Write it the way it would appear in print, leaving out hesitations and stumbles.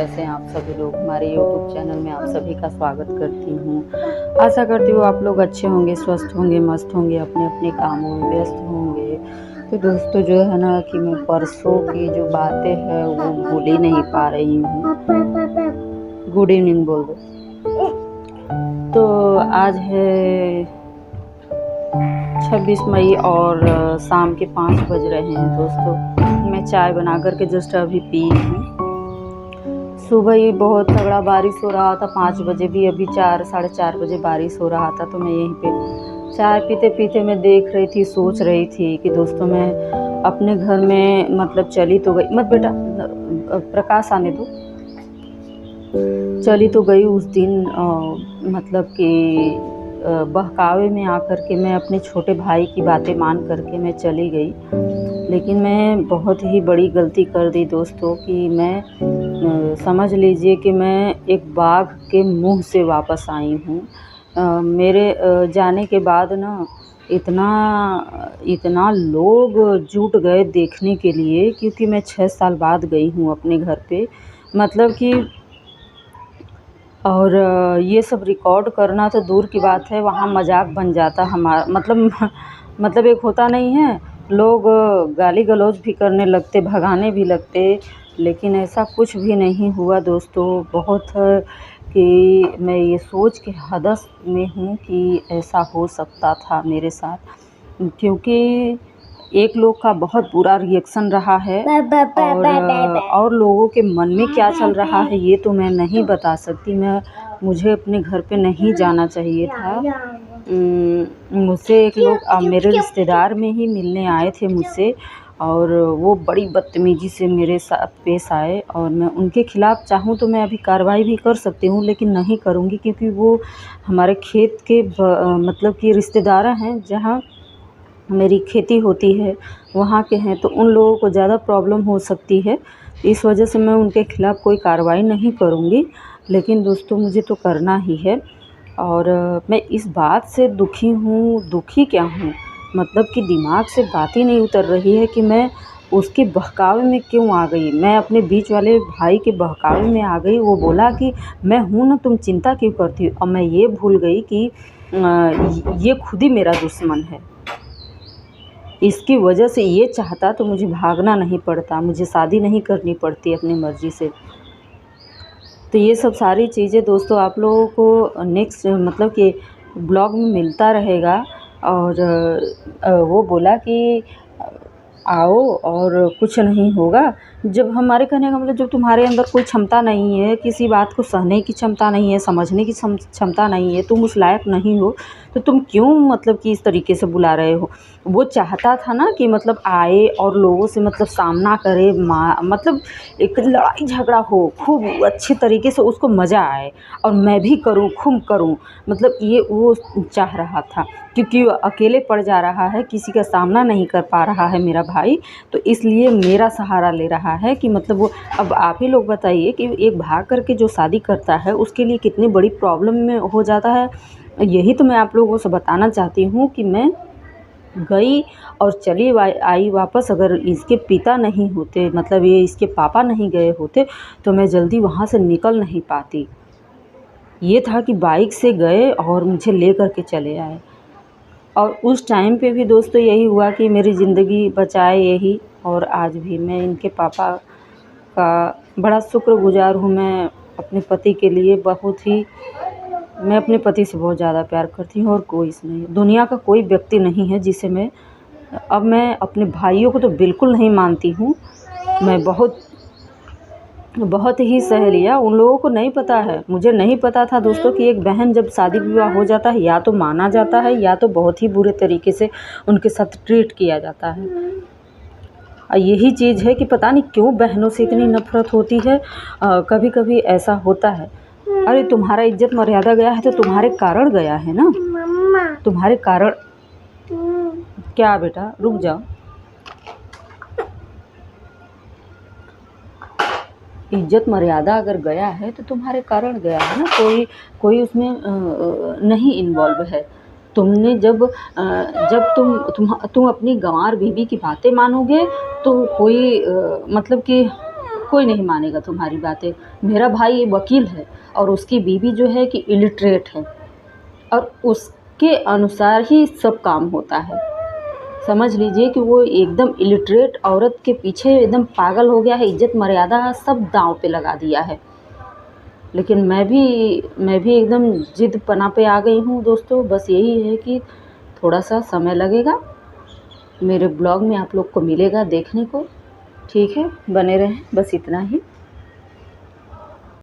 कैसे हैं आप सभी लोग। हमारे यूट्यूब चैनल में आप सभी का स्वागत करती हूँ। आशा करती हूँ आप लोग अच्छे होंगे, स्वस्थ होंगे, मस्त होंगे, अपने अपने कामों में व्यस्त होंगे। तो दोस्तों जो है ना कि मैं परसों की जो बातें हैं वो भूल ही नहीं पा रही हूँ। गुड इवनिंग बोल दो। तो आज है 26 मई और शाम के 5 बज रहे हैं दोस्तों। मैं चाय बना करके जस्ट अभी पी हूँ। सुबह ही बहुत तगड़ा बारिश हो रहा था, 5 बजे भी, अभी 4 साढ़े 4 बजे बारिश हो रहा था। तो मैं यहीं पे चाय पीते पीते मैं देख रही थी, सोच रही थी कि दोस्तों मैं अपने घर में मतलब चली तो गई, मत बेटा प्रकाश आने दो, चली तो गई उस दिन मतलब कि बहकावे में आकर के मैं अपने छोटे भाई की बातें मान करके मैं चली गई। लेकिन मैं बहुत ही बड़ी गलती कर दी दोस्तों कि मैं समझ लीजिए कि मैं एक बाघ के मुंह से वापस आई हूँ। मेरे जाने के बाद ना इतना लोग जुट गए देखने के लिए, क्योंकि मैं 6 साल बाद गई हूँ अपने घर पे, मतलब कि और ये सब रिकॉर्ड करना तो दूर की बात है, वहाँ मजाक बन जाता हमारा, मतलब एक होता नहीं है, लोग गाली गलौज भी करने लगते, भगाने भी लगते। लेकिन ऐसा कुछ भी नहीं हुआ दोस्तों। बहुत कि मैं ये सोच के हदस में हूँ कि ऐसा हो सकता था मेरे साथ, क्योंकि एक लोग का बहुत बुरा रिएक्शन रहा है और लोगों के मन में क्या चल रहा है ये तो मैं नहीं बता सकती। मुझे अपने घर पे नहीं जाना चाहिए था। मुझसे एक लोग मेरे रिश्तेदार में ही मिलने आए थे मुझसे, और वो बड़ी बदतमीज़ी से मेरे साथ पेश आए, और मैं उनके ख़िलाफ़ चाहूँ तो मैं अभी कार्रवाई भी कर सकती हूँ, लेकिन नहीं करूँगी, क्योंकि वो हमारे खेत के मतलब कि रिश्तेदार हैं, जहाँ मेरी खेती होती है वहाँ के हैं, तो उन लोगों को ज़्यादा प्रॉब्लम हो सकती है। इस वजह से मैं उनके ख़िलाफ़ कोई कार्रवाई नहीं करूँगी, लेकिन दोस्तों मुझे तो करना ही है। और मैं इस बात से दुखी हूँ, दुखी क्या हूँ, मतलब कि दिमाग से बात ही नहीं उतर रही है कि मैं उसके बहकावे में क्यों आ गई। मैं अपने बीच वाले भाई के बहकावे में आ गई। वो बोला कि मैं हूँ ना, तुम चिंता क्यों करती हो। और मैं ये भूल गई कि ये खुद ही मेरा दुश्मन है। इसकी वजह से ये चाहता तो मुझे भागना नहीं पड़ता, मुझे शादी नहीं करनी पड़ती अपनी मर्ज़ी से। तो ये सब सारी चीज़ें दोस्तों आप लोगों को नेक्स्ट मतलब कि ब्लॉग में मिलता रहेगा। और वो बोला कि आओ और कुछ नहीं होगा। जब हमारे कहने का मतलब, जब तुम्हारे अंदर कोई क्षमता नहीं है, किसी बात को सहने की क्षमता नहीं है, समझने की क्षमता नहीं है, तुम उस लायक नहीं हो, तो तुम क्यों मतलब कि इस तरीके से बुला रहे हो। वो चाहता था ना कि मतलब आए और लोगों से मतलब सामना करे, मतलब एक लड़ाई झगड़ा हो, खूब अच्छे तरीके से उसको मज़ा आए और मैं भी करूँ, खूब करूँ, मतलब ये वो चाह रहा था। क्योंकि वो अकेले पड़ जा रहा है, किसी का सामना नहीं कर पा रहा है मेरा भाई, तो इसलिए मेरा सहारा ले रहा है कि मतलब वो। अब आप ही लोग बताइए कि एक भाग करके जो शादी करता है उसके लिए कितनी बड़ी प्रॉब्लम में हो जाता है। यही तो मैं आप लोगों से बताना चाहती हूँ कि मैं गई और चली आई वापस। अगर इसके पिता नहीं होते, मतलब ये इसके पापा नहीं गए होते, तो मैं जल्दी वहाँ से निकल नहीं पाती। ये था कि बाइक से गए और मुझे ले कर के चले आए। और उस टाइम पे भी दोस्तों यही हुआ कि मेरी ज़िंदगी बचाए यही। और आज भी मैं इनके पापा का बड़ा शुक्रगुज़ार हूँ। मैं अपने पति के लिए मैं अपने पति से बहुत ज़्यादा प्यार करती हूँ, और कोई से नहीं, दुनिया का कोई व्यक्ति नहीं है जिसे मैं अपने भाइयों को तो बिल्कुल नहीं मानती हूँ। मैं बहुत ही सह लिया। उन लोगों को नहीं पता है, मुझे नहीं पता था दोस्तों कि एक बहन जब शादी विवाह हो जाता है, या तो माना जाता है या तो बहुत ही बुरे तरीके से उनके साथ ट्रीट किया जाता है। और यही चीज़ है कि पता नहीं क्यों बहनों से इतनी नफ़रत होती है। कभी कभी ऐसा होता है। अरे तुम्हारा इज्जत मर्यादा गया है तो तुम्हारे कारण गया है ना, तुम्हारे कारण। क्या बेटा रुक जाओ। इज्जत मर्यादा अगर गया है तो तुम्हारे कारण गया है ना, कोई उसमें नहीं इन्वॉल्व है। तुमने जब तुम अपनी गंवार बीवी की बातें मानोगे तो कोई मतलब कि कोई नहीं मानेगा तुम्हारी बातें। मेरा भाई वकील है और उसकी बीवी जो है कि इलिटरेट है, और उसके अनुसार ही सब काम होता है। समझ लीजिए कि वो एकदम इलिटरेट औरत के पीछे एकदम पागल हो गया है, इज्जत मर्यादा सब दांव पे लगा दिया है। लेकिन मैं भी एकदम जिद पना पे आ गई हूँ दोस्तों। बस यही है कि थोड़ा सा समय लगेगा, मेरे ब्लॉग में आप लोग को मिलेगा देखने को। ठीक है, बने रहें, बस इतना ही।